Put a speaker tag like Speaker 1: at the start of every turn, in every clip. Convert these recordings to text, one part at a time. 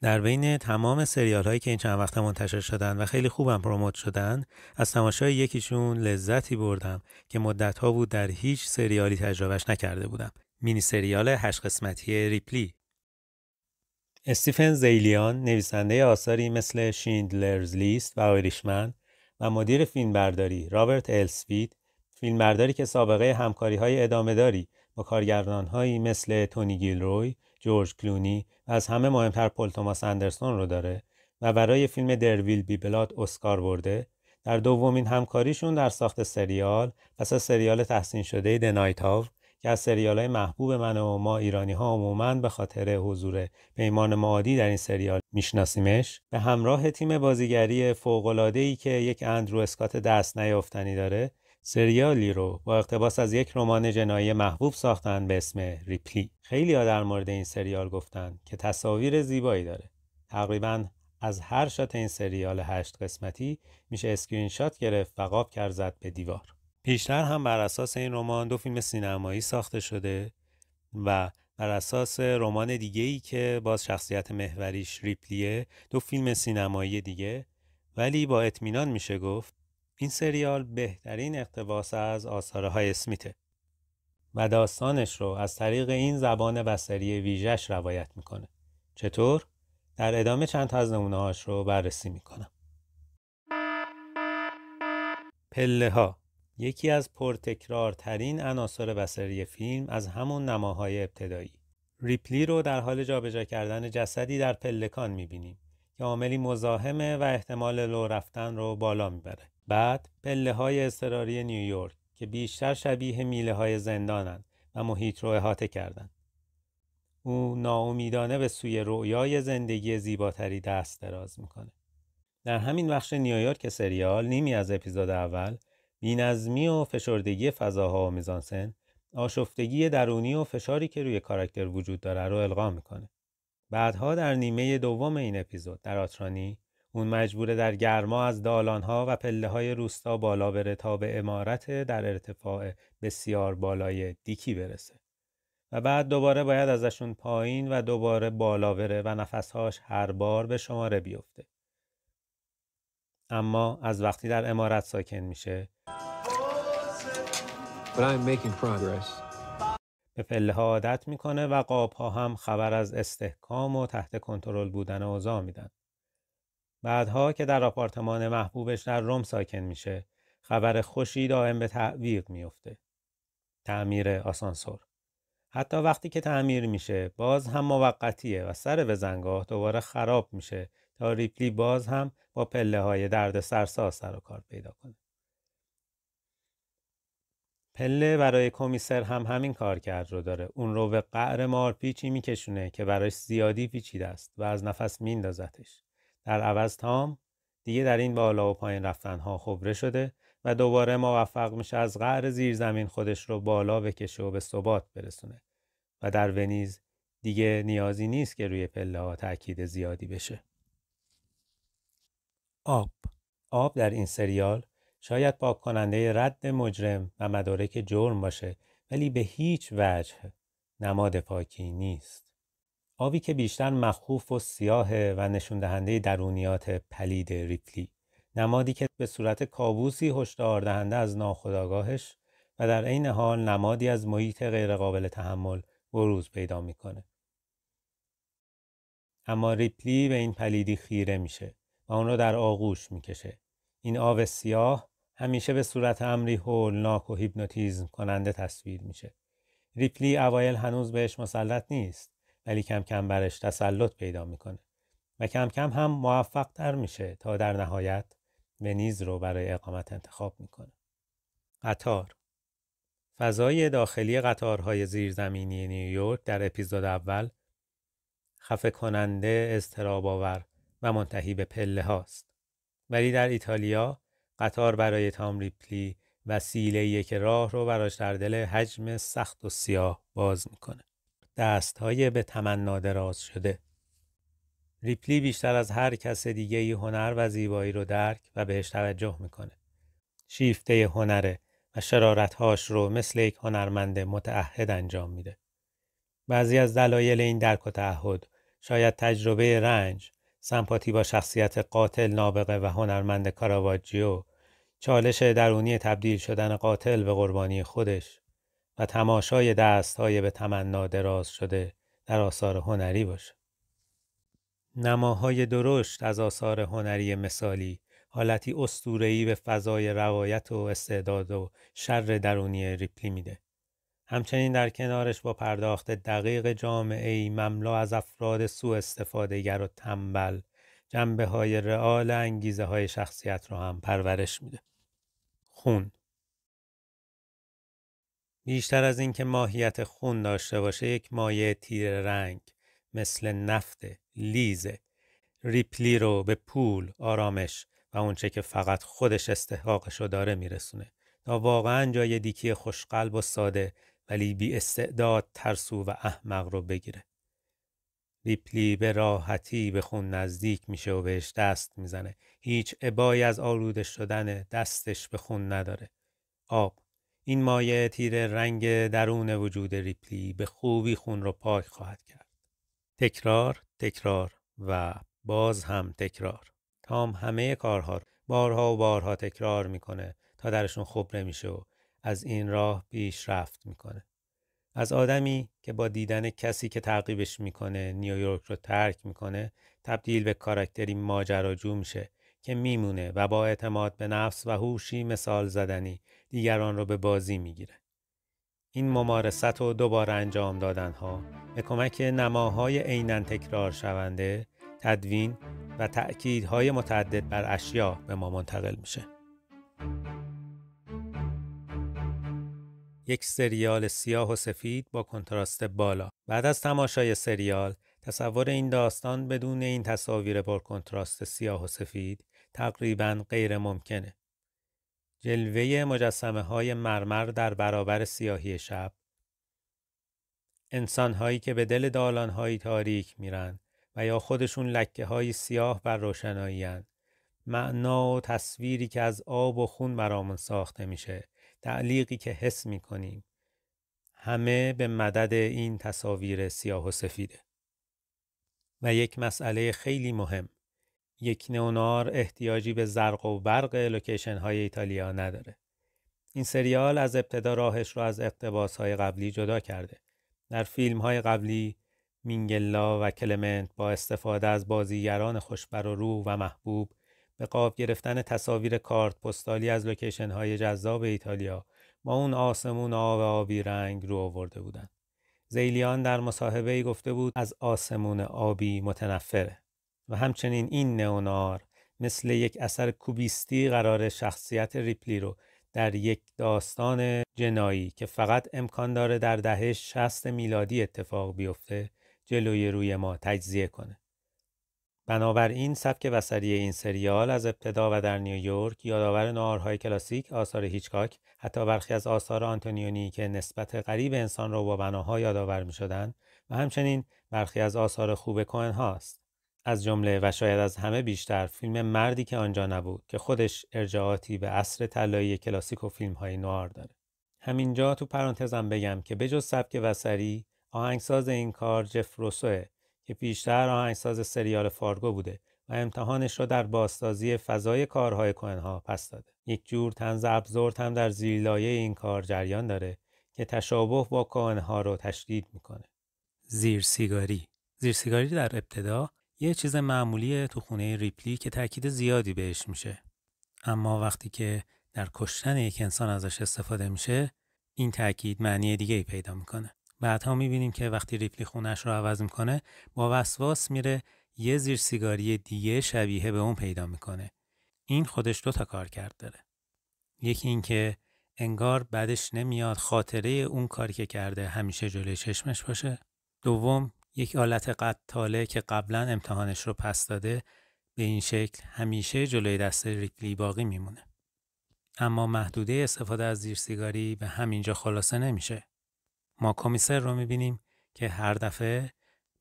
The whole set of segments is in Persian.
Speaker 1: در بین تمام سریال هایی که این چند وقت منتشر شدن و خیلی خوبم پروموت شدن، از تماشای یکیشون لذتی بردم که مدت ها بود در هیچ سریالی تجربهش نکرده بودم. مینی سریال 8 قسمتی ریپلی. استیفن زیلیان نویسنده آثاری مثل شیندلرز لیست و آیریشمن و مدیر فیلمبرداری رابرت السویت، فیلمبرداری که سابقه همکاری‌های ادامه‌داری با کارگردان‌هایی مثل تونی گیلروی، جورج کلونی و از همه مهمتر پل توماس اندرسون رو داره و برای فیلم در ویل بی بلاد اسکار برده. در دومین همکاریشون در ساخت سریال، پس از سریال تحسین شده د نایت هاو که از سریال‌های محبوب من و ما ایرانی‌ها عموماً به خاطر حضور پیمان معادی در این سریال میشناسیمش، به همراه تیم بازیگری فوق‌العاده‌ای که یک اندرو اسکات دست نیافتنی داره، سریالی رو با اقتباس از یک رمان جنایی محبوب ساختن به اسم ریپلی. خیلی‌ها در مورد این سریال گفتن که تصاویر زیبایی داره. تقریباً از هر شات این سریال 8 قسمتی میشه اسکرین شات گرفت و قاب کرد زد به دیوار. پیشتر هم بر اساس این رمان 2 فیلم سینمایی ساخته شده و بر اساس رمان دیگه‌ای که باز شخصیت محوریش ریپلیه 2 فیلم سینمایی دیگه، ولی با اطمینان میشه گفت این سریال بهترین اقتباس از آثارهای اسمیته و داستانش رو از طریق این زبان بصری ویژه‌اش روایت میکنه. چطور؟ در ادامه چند تا از نمونه‌هاش رو بررسی میکنم. پله ها یکی از پرتکرارترین عناصر بصری فیلم از همون نماهای ابتدایی. ریپلی رو در حال جابجا کردن جسدی در پلکان میبینیم که عاملی مزاحمه و احتمال لو رفتن رو بالا میبره. بعد پله های اضطراری نیویورک که بیشتر شبیه میله های زندانن و محیط رو احاطه کردن. او ناامیدانه به سوی رویای زندگی زیباتری دست دراز میکنه. در همین بخش نیویورک سریال، نیمی از اپیزود اول، بی‌نظمی و فشردگی فضاها و میزانسن، آشفتگی درونی و فشاری که روی کاراکتر وجود داره رو القا میکنه. بعدها در نیمه دوم این اپیزود در آترانی، اون مجبوره در گرما از دالانها و پله‌های روستا بالا بره تا به عمارت در ارتفاع بسیار بالای دیکی برسه. و بعد دوباره باید ازشون پایین و دوباره بالا بره و نفسهاش هر بار به شماره بیفته. اما از وقتی در عمارت ساکن میشه
Speaker 2: But I'm making progress.
Speaker 1: به پله ها عادت میکنه و قاب ها هم خبر از استحکام و تحت کنترل بودن اوضاع میدن. بعدها که در آپارتمان محبوبش در روم ساکن میشه، خبر خوشی دائم به تعویق میفته. تعمیر آسانسور. حتی وقتی که تعمیر میشه باز هم موقتیه و سر بزنگاه دوباره خراب میشه تا ریپلی باز هم با پله های درد سرساز سر و کار پیدا کنه. پله برای کمیسر هم همین کار کرد رو داره. اون رو به قعر مارپیچی میکشونه که براش زیادی پیچیده است و از نفس میندازتش. در عوض تام دیگه در این بالا و پایین رفتنها خبره شده و دوباره موفق میشه از قعر زیر زمین خودش رو بالا بکشه و به ثبات برسونه و در ونیز دیگه نیازی نیست که روی پله ها تأکید زیادی بشه. آب در این سریال شاید پاک کننده رد مجرم و مدارک جرم باشه، ولی به هیچ وجه نماد پاکی نیست. آبی که بیشتر مخوف و سیاهه و نشون دهنده درونیات پلید ریپلی، نمادی که به صورت کابوسی هشدار دهنده از ناخودآگاهش و در عین حال نمادی از محیط غیرقابل تحمل بروز پیدا میکنه. اما ریپلی به این پلیدی خیره میشه و اون رو در آغوش میکشه. این آب سیاه همیشه به صورت امری هولناک و هیپنوتیزم کننده تصویر میشه. ریپلی اوایل هنوز بهش مسلط نیست، ولی کم کم برش تسلط پیدا میکنه و کم کم هم موفق تر میشه تا در نهایت ونیز رو برای اقامت انتخاب میکنه. قطار. فضای داخلی قطارهای زیرزمینی نیویورک در اپیزود اول خفه کننده، اضطراب آور و منتهی به پله هاست. ولی در ایتالیا قطار برای تام ریپلی وسیله‌ایه که راه رو براش در دل حجم سخت و سیاه باز میکنه. دستهای به تمنا دراز شده. ریپلی بیشتر از هر کس دیگه‌ای هنر و زیبایی رو درک و بهش توجه میکنه. شیفته هنره و شرارت‌هاش رو مثل یک هنرمند متعهد انجام میده. بعضی از دلایل این درک و تعهد شاید تجربه رنج، سمپاتی با شخصیت قاتل نابغه و هنرمند کاراواجیو، چالش درونی تبدیل شدن قاتل به قربانی خودش و تماشای دست‌های به تمنا دراز شده در آثار هنری باشه. نماهای درشت از آثار هنری مثالی حالتی اسطوره‌ای به فضای روایت و استعداد و شر درونی ریپلی میده. همچنین در کنارش با پرداخت دقیق جامعه‌ای مملو از افراد سوء استفاده‌گر و تنبل، جنبه‌های رئال انگیزه‌های شخصیت رو هم پرورش میده. خون. بیشتر از این که ماهیت خون داشته باشه، یک مایع تیره رنگ مثل نفت لیزه ریپلی رو به پول، آرامش و اونچه که فقط خودش استحقاقشو داره میرسونه تا واقعا جای دیکی خوشقلب و ساده ولی بی استعداد، ترسو و احمق رو بگیره. ریپلی به راحتی به خون نزدیک میشه و بهش دست میزنه. هیچ ابایی از آلوده شدن دستش به خون نداره. آب، این مایع تیره رنگ درون وجود ریپلی به خوبی خون رو پاک خواهد کرد. تکرار، تکرار و باز هم تکرار. تام همه کارها رو بارها و بارها تکرار میکنه تا درشون خبره میشه و از این راه پیشرفت میکنه. از آدمی که با دیدن کسی که تعقیبش میکنه نیویورک رو ترک میکنه، تبدیل به کاراکتری ماجراجو میشه که میمونه و با اعتماد به نفس و هوشی مثال زدنی دیگران رو به بازی میگیره. این ممارست و دوباره انجام دادن ها به کمک نماهای عیناً تکرار شونده، تدوین و تأکیدهای متعدد بر اشیا به ما منتقل میشه. یک سریال سیاه و سفید با کنتراست بالا. بعد از تماشای سریال، تصور این داستان بدون این تصاویر با کنتراست سیاه و سفید تقریباً غیر ممکنه. جلوه مجسمه های مرمر در برابر سیاهی شب، انسان هایی که به دل دالان های تاریک میرن و یا خودشون لکه های سیاه بر روشنایی هن. معنا و تصویری که از آب و خون برامون ساخته میشه، تعلیقی که حس میکنیم، همه به مدد این تصاویر سیاه و سفیده. و یک مسئله خیلی مهم، یک نئونوار احتیاجی به زرق و برق لوکیشن های ایتالیا نداره. این سریال از ابتدا راهش رو از اقتباس های قبلی جدا کرده. در فیلم های قبلی مینگلا و کلمنت با استفاده از بازیگران خوشبر و رو و محبوب به قاب گرفتن تصاویر کارت پستالی از لوکیشن های جذاب ایتالیا با اون آسمون آبی رنگ رو آورده بودن. زیلیان در مصاحبه‌ای گفته بود از آسمون آبی متنفره و همچنین این نئونوار مثل یک اثر کوبیستی قرار شخصیت ریپلی رو در یک داستان جنایی که فقط امکان داره در دهه 60 میلادی اتفاق بیفته جلوی روی ما تجزیه کنه. بنابراین سبک بصری این سریال از ابتدا و در نیویورک یادآور نوارهای کلاسیک، آثار هیچکاک، حتی برخی از آثار آنتونیونی که نسبت قریب انسان را با بناها یادآور می‌شدند و همچنین برخی از آثار خوب کوهن هاست. از جمله و شاید از همه بیشتر فیلم مردی که آنجا نبود که خودش ارجاعاتی به عصر طلایی کلاسیک و فیلم‌های نوار داره. همینجا تو پرانتزم بگم که بجز سبک بصری، آهنگساز این کار جف روسوه که پیشتر آهنگساز سریال فارگو بوده و امتحانش رو در بازسازی فضای کارهای کوهن‌ها پس داده. یک جور طنز ابزورد هم در زیرلایه این کار جریان داره که تشابه با کوهن‌ها رو تشدید میکنه. زیرسیگاری در ابتدا یه چیز معمولیه تو خونه ریپلی که تاکید زیادی بهش میشه. اما وقتی که در کشتن یک انسان ازش استفاده میشه، این تاکید معنی دیگه‌ای پیدا میکنه. بعدها میبینیم که وقتی ریپلی خونش رو عوض میکنه، با وسواس میره یه زیر سیگاری دیگه شبیه به اون پیدا میکنه. این خودش 2 تا کار کرد داره. یکی این که انگار بعدش نمیاد خاطره اون کاری که کرده همیشه جلوی چشمش باشه. دوم، یک آلت قتاله که قبلا امتحانش رو پس داده به این شکل همیشه جلوی دست ریپلی باقی میمونه. اما محدوده استفاده از زیر سیگاری به همینجا خلاصه نمیشه. ما کمیسر رو میبینیم که هر دفعه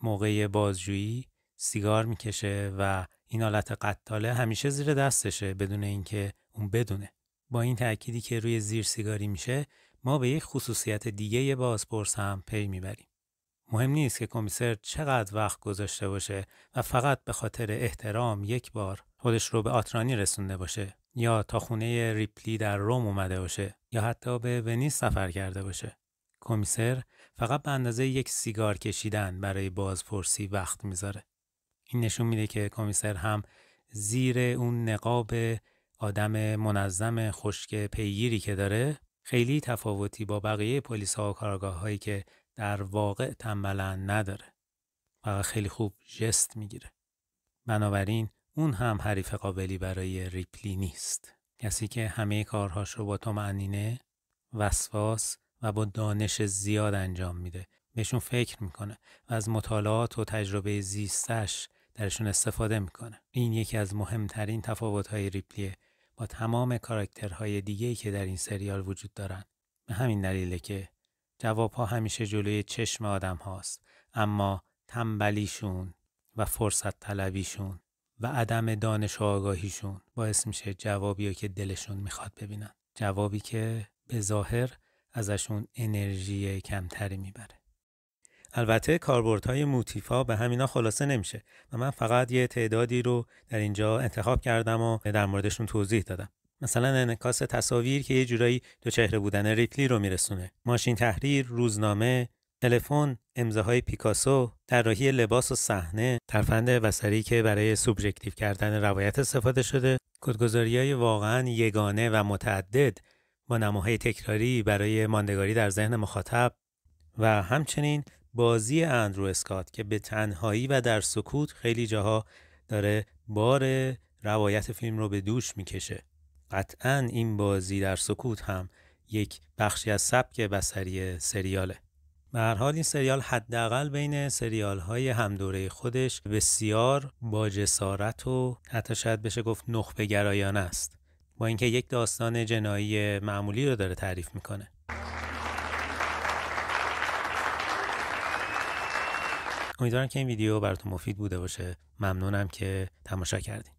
Speaker 1: موقع بازجویی سیگار میکشه و این آلت قتاله همیشه زیر دستشه بدون اینکه اون بدونه. با این تأکیدی که روی زیر سیگاری میشه، ما به یک خصوصیت دیگه بازپرس هم پی میبریم. مهم نیست که کمیسر چقدر وقت گذاشته باشه و فقط به خاطر احترام یک بار خودش رو به آترانی رسونده باشه یا تا خونه ریپلی در روم اومده باشه یا حتی به ونیز سفر کرده باشه. کمیسر فقط به اندازه یک سیگار کشیدن برای بازپرسی وقت میذاره. این نشون میده که کمیسر هم زیر اون نقاب آدم منظم خشک پیگیری که داره خیلی تفاوتی با بقیه پلیس‌ها و کارآگاه‌هایی که در واقع تنبلن نداره. فقط خیلی خوب ژست میگیره. بنابراین اون هم حریف قابلی برای ریپلی نیست. کسی که همه کارهاش رو با طمأنینه، وسواس و با دانش زیاد انجام میده. بهشون فکر میکنه و از مطالعات و تجربه زیستش درشون استفاده میکنه. این یکی از مهمترین تفاوت‌های ریپلیه با تمام کاراکترهای دیگه‌ای که در این سریال وجود دارن. به همین دلیله که جوابها همیشه جلوی چشم آدم هاست، اما تنبلیشون و فرصت طلبیشون و عدم دانش و آگاهیشون باعث میشه جوابی که دلشون میخواد ببینن. جوابی که به ظاهر ازشون انرژی کمتری میبره. البته کاربردهای موتیفا به همینا خلاصه نمیشه و من فقط یه تعدادی رو در اینجا انتخاب کردم و در موردشون توضیح دادم. مثلا انعکاس تصاویر که یه جورایی دو چهره بودن ریپلی رو میرسونه، ماشین تحریر، روزنامه، تلفن، امضاهای پیکاسو، طراحی لباس و صحنه، ترفند بصری که برای سوبژکتیو کردن روایت استفاده شده، کدگذاری‌های واقعاً یگانه و متعدد با نماهای تکراری برای ماندگاری در ذهن مخاطب و همچنین بازی اندرو اسکات که به تنهایی و در سکوت خیلی جاها داره بار روایت فیلم رو به دوش میکشه. قطعاً این بازی در سکوت هم یک بخشی از سبک بصری سریاله. به هر حال این سریال حداقل بین سریال‌های همدوره خودش بسیار با جسارت و حتی شاید بشه گفت نخبه گرایانه است، با اینکه یک داستان جنایی معمولی رو داره تعریف میکنه. امیدوارم که این ویدیو براتون مفید بوده باشه. ممنونم که تماشا کردین.